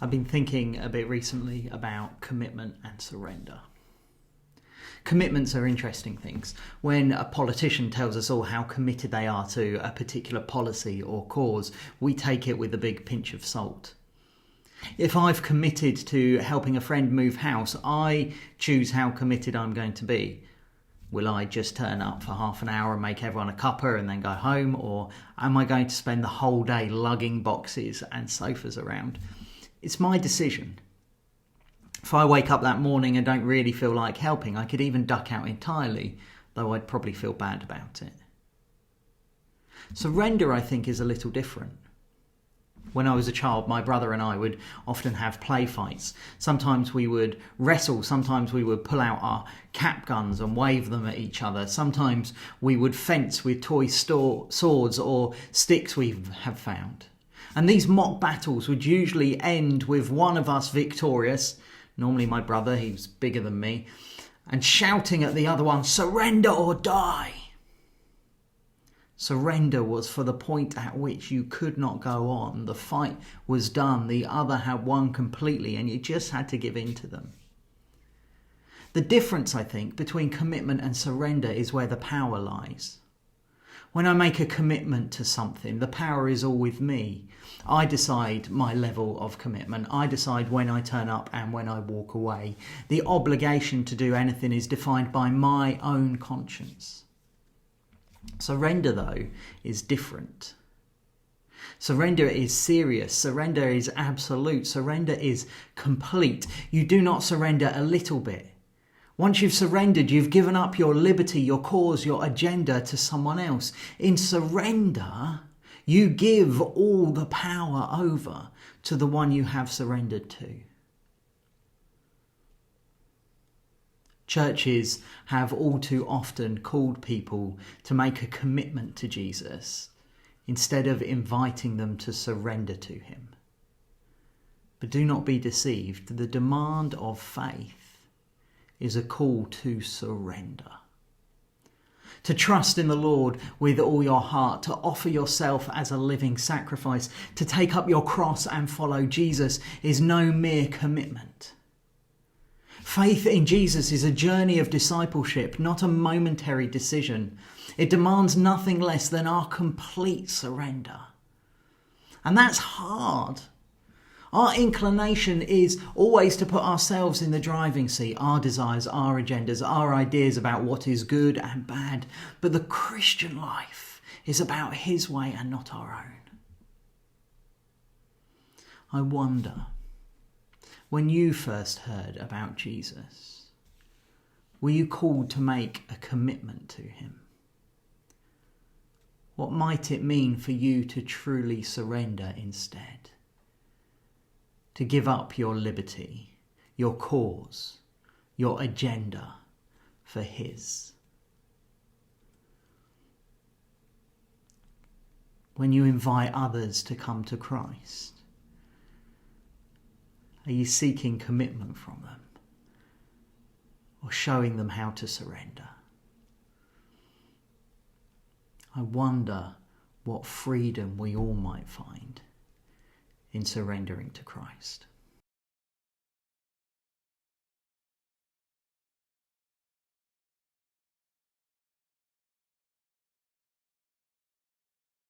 I've been thinking a bit recently about commitment and surrender. Commitments are interesting things. When a politician tells us all how committed they are to a particular policy or cause, we take it with a big pinch of salt. If I've committed to helping a friend move house, I choose how committed I'm going to be. Will I just turn up for half an hour and make everyone a cuppa and then go home? Or am I going to spend the whole day lugging boxes and sofas around? It's my decision. If I wake up that morning and don't really feel like helping, I could even duck out entirely, though I'd probably feel bad about it. Surrender, I think, is a little different. When I was a child, my brother and I would often have play fights. Sometimes we would wrestle, sometimes we would pull out our cap guns and wave them at each other. Sometimes we would fence with toy swords or sticks we have found. And these mock battles would usually end with one of us victorious, normally my brother, he was bigger than me, and shouting at the other one, "Surrender or die!" Surrender was for the point at which you could not go on. The fight was done, the other had won completely, and you just had to give in to them. The difference, I think, between commitment and surrender is where the power lies. When I make a commitment to something, the power is all with me. I decide my level of commitment. I decide when I turn up and when I walk away. The obligation to do anything is defined by my own conscience. Surrender, though, is different. Surrender is serious. Surrender is absolute. Surrender is complete. You do not surrender a little bit. Once you've surrendered, you've given up your liberty, your cause, your agenda to someone else. In surrender, you give all the power over to the one you have surrendered to. Churches have all too often called people to make a commitment to Jesus instead of inviting them to surrender to him. But do not be deceived. The demand of faith is a call to surrender. To trust in the Lord with all your heart, to offer yourself as a living sacrifice, to take up your cross and follow Jesus is no mere commitment. Faith in Jesus is a journey of discipleship, not a momentary decision. It demands nothing less than our complete surrender. And that's hard. Our inclination is always to put ourselves in the driving seat, our desires, our agendas, our ideas about what is good and bad. But the Christian life is about his way and not our own. I wonder, when you first heard about Jesus, were you called to make a commitment to him? What might it mean for you to truly surrender instead? To give up your liberty, your cause, your agenda for his. When you invite others to come to Christ, are you seeking commitment from them or showing them how to surrender? I wonder what freedom we all might find in surrendering to Christ.